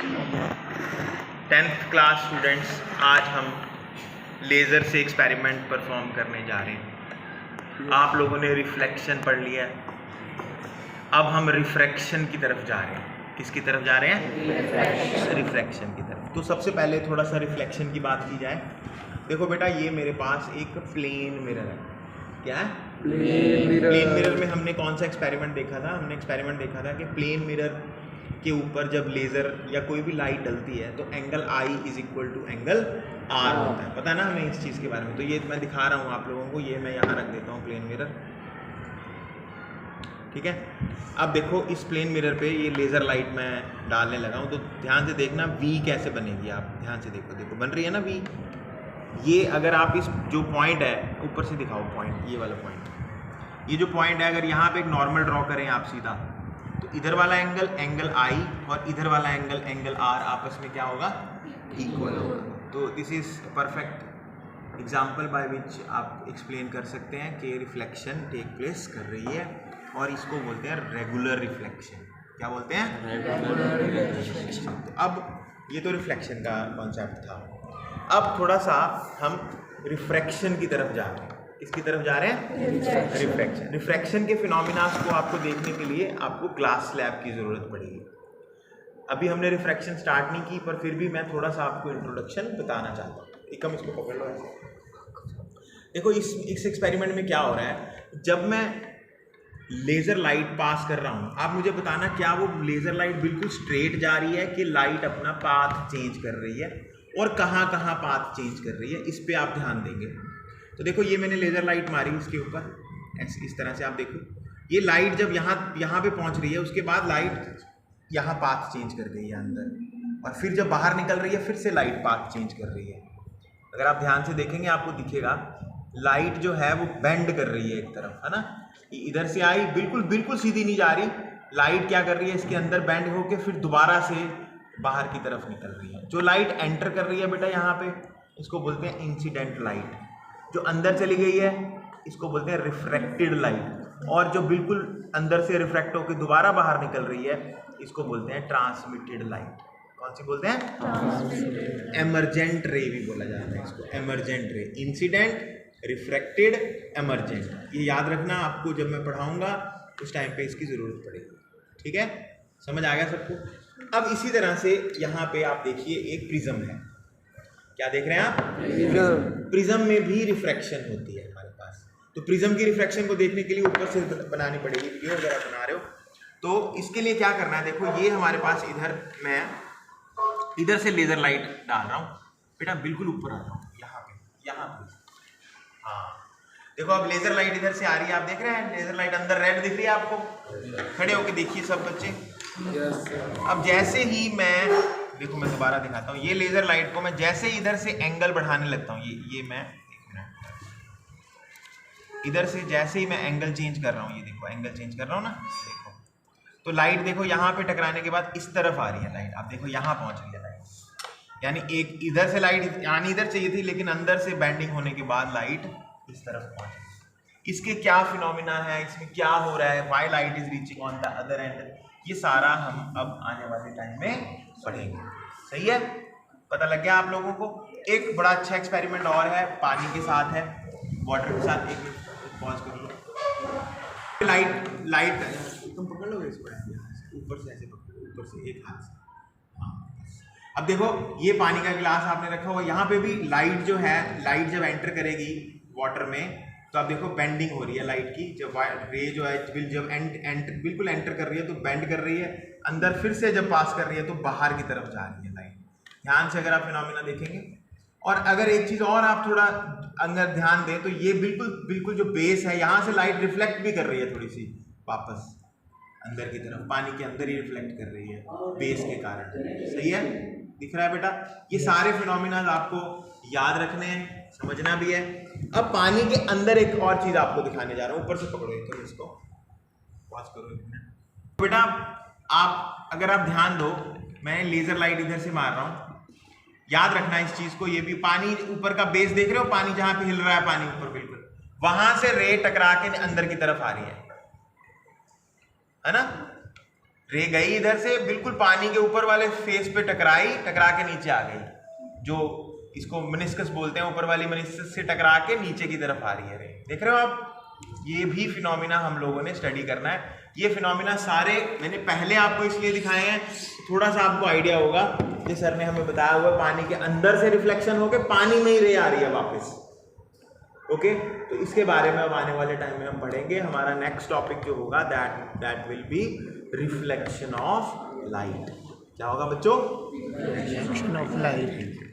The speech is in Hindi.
10th क्लास स्टूडेंट्स, आज हम लेज़र से एक्सपेरिमेंट परफॉर्म करने जा रहे हैं। आप लोगों ने रिफ्लेक्शन पढ़ लिया है, अब हम रिफ्रैक्शन की तरफ जा रहे हैं। किसकी तरफ जा रहे हैं? रिफ्लेक्शन की तरफ। तो सबसे पहले थोड़ा सा रिफ्लेक्शन की बात की जाए। देखो बेटा, ये मेरे पास एक प्लेन मिरर है। क्या है? प्लेन मिरर में हमने कौन सा एक्सपेरिमेंट देखा था? हमने एक्सपेरिमेंट देखा था कि प्लेन मिरर के ऊपर जब लेज़र या कोई भी लाइट डलती है तो angle i is equal to angle r होता है। पता है ना हमें इस चीज़ के बारे में? तो ये मैं दिखा रहा हूँ आप लोगों को, ये मैं यहाँ रख देता हूँ प्लेन मिरर। ठीक है, अब देखो इस प्लेन मिरर पे ये लेज़र लाइट मैं डालने लगा हूँ, तो ध्यान से देखना वी कैसे बनेगी। आप ध्यान से देखो, देखो बन रही है ना वी। ये अगर आप इस जो पॉइंट है, ऊपर से दिखाओ पॉइंट, ये वाला पॉइंट, ये जो पॉइंट है, अगर यहाँ पे एक नॉर्मल ड्रॉ करें आप सीधा, तो इधर वाला एंगल एंगल आई और इधर वाला एंगल एंगल आर आपस में क्या होगा? इक्वल होगा। तो this is perfect example by which आप एक्सप्लेन कर सकते हैं कि रिफ्लेक्शन टेक प्लेस कर रही है, और इसको बोलते हैं रेगुलर रिफ्लेक्शन। क्या बोलते हैं? Regular reflection. तो अब ये तो रिफ्लेक्शन का कॉन्सेप्ट था। अब थोड़ा सा हम रिफ्रैक्शन की तरफ जा रहे हैं। किसकी तरफ जा रहे हैं? रिफ्रैक्शन। रिफ्रैक्शन के फिनोमिना को आपको देखने के लिए आपको ग्लास स्लैब की ज़रूरत पड़ेगी। अभी हमने रिफ्रैक्शन स्टार्ट नहीं की, पर फिर भी मैं थोड़ा सा आपको इंट्रोडक्शन बताना चाहता हूँ। एक हम इसको पकड़ लो ऐसे। देखो इस एक्सपेरिमेंट में क्या हो रहा है, जब मैं लेज़र लाइट पास कर रहा हूँ, आप मुझे बताना क्या वो लेज़र लाइट बिल्कुल स्ट्रेट जा रही है कि लाइट अपना पाथ चेंज कर रही है, और कहाँ कहाँ पाथ चेंज कर रही है, इस पर आप ध्यान देंगे। तो देखो ये मैंने लेज़र लाइट मारी इसके ऊपर, ऐसे इस तरह से आप देखो, ये लाइट जब यहाँ पे पहुँच रही है, उसके बाद लाइट यहाँ पाथ चेंज कर गई है अंदर, और फिर जब बाहर निकल रही है फिर से लाइट पाथ चेंज कर रही है। अगर आप ध्यान से देखेंगे आपको दिखेगा लाइट जो है वो बेंड कर रही है एक तरफ, है ना। इधर से आई, बिल्कुल सीधी नहीं जा रही, लाइट क्या कर रही है, इसके अंदर बेंड होके फिर दोबारा से बाहर की तरफ निकल रही है। जो लाइट एंटर कर रही है बेटा यहाँ पे, इसको बोलते हैं इंसिडेंट लाइट। जो अंदर चली गई है इसको बोलते हैं रिफ्रैक्टेड लाइट, और जो बिल्कुल अंदर से रिफ्रैक्ट होकर दोबारा बाहर निकल रही है इसको बोलते हैं ट्रांसमिटेड लाइट। कौन सी बोलते हैं? एमरजेंट रे भी बोला जाता है इसको, एमरजेंट रे। Incident, refracted, emergent. ये याद रखना, आपको जब मैं पढ़ाऊंगा उस टाइम पे इसकी ज़रूरत पड़ेगी। ठीक है, समझ आ गया सबको? अब इसी तरह से यहाँ पे आप देखिए एक प्रिज्म है। क्या देख रहे हैं आप? प्रिज्म में भी रिफ्रैक्शन होती है हमारे पास। तो प्रिज्म की रिफ्रैक्शन को देखने के लिए ऊपर से बनानी पड़ेगी वीडियो, अगर आप बना रहे हो तो इसके लिए क्या करना है। देखो ये हमारे पास इधर, मैं इधर से लेज़र लाइट डाल रहा हूँ बेटा, बिल्कुल ऊपर आ रहा हूँ, यहाँ पे। हाँ देखो, अब लेज़र लाइट इधर से आ रही है, आप देख रहे हैं लेज़र लाइट अंदर रेड दिख रही है आपको? खड़े होके देखिए सब बच्चे। अब जैसे ही मैं, देखो मैं दोबारा दिखाता हूँ, ये लेज़र लाइट को मैं जैसे इधर से एंगल बढ़ाने लगता हूँ, ये मैं एक मिनट, इधर से जैसे ही मैं एंगल चेंज कर रहा हूँ, ये देखो एंगल चेंज कर रहा हूँ ना, देखो तो लाइट देखो यहाँ पे टकराने के बाद इस तरफ आ रही है लाइट। आप देखो यहाँ पहुँच रही है लाइट, यानी एक इधर से लाइट यानी इधर चाहिए थी, लेकिन अंदर से बेंडिंग होने के बाद लाइट इस तरफ पहुँच रही। इसके क्या फिनोमिना है, इसमें क्या हो रहा है, why light is reaching on the other and, ये सारा हम अब आने वाले टाइम में पढ़ेंगे। सही है, पता लग गया आप लोगों को? एक बड़ा अच्छा एक्सपेरिमेंट और है, पानी के साथ है, वाटर के साथ। एक पॉज कर लो। लाइट तुम पकड़ लोगे इसको ऊपर से, ऐसे पकड़ो ऊपर से एक हाथ से। हाँ, अब देखो ये पानी का गिलास आपने रखा हुआ, यहाँ पे भी लाइट जो है, लाइट जब एंटर करेगी वाटर में तो आप देखो बेंडिंग हो रही है लाइट की। जब रे जो है जब बिल्कुल एंटर कर रही है तो बेंड कर रही है, अंदर फिर से जब पास कर रही है तो बाहर की तरफ जा रही है लाइट। ध्यान से अगर आप फिनोमिना देखेंगे, और अगर एक चीज़ और आप थोड़ा अंदर ध्यान दें तो ये बिल्कुल जो बेस है, यहाँ से लाइट रिफ्लेक्ट भी कर रही है थोड़ी सी वापस अंदर की तरफ, पानी के अंदर ही रिफ्लेक्ट कर रही है बेस के कारण। सही है, दिख रहा है बेटा? ये सारे फिनोमिना आपको याद रखने हैं, समझना भी है। अब पानी के अंदर एक और चीज़ आपको दिखाने जा रहा हूँ, ऊपर से पकड़ो तो इसको पॉज करो एक मिनट। बेटा आप अगर आप ध्यान दो, मैं लेज़र लाइट इधर से मार रहा हूँ, याद रखना इस चीज़ को। ये भी पानी ऊपर का बेस देख रहे हो, पानी जहाँ पे हिल रहा है, पानी ऊपर बिल्कुल, वहां से रे टकरा के अंदर की तरफ आ रही है ना। रे गई इधर से बिल्कुल पानी के ऊपर वाले फेस पे टकराई, टकरा के नीचे आ गई, जो इसको मेनिस्कस बोलते हैं, ऊपर वाली मेनिस्कस से टकरा के नीचे की तरफ आ रही है रे। देख रहे हो आप, ये भी फिनोमिना हम लोगों ने स्टडी करना है। ये फिनोमिना सारे मैंने पहले आपको इसलिए दिखाए हैं, थोड़ा सा आपको आइडिया होगा कि सर ने हमें बताया हुआ पानी के अंदर से रिफ्लेक्शन होके पानी में ही रे आ रही है वापस। ओके, तो इसके बारे में अब आने वाले टाइम में हम पढ़ेंगे। हमारा नेक्स्ट टॉपिक जो होगा that will be reflection of light. क्या होगा बच्चों? Reflection of light.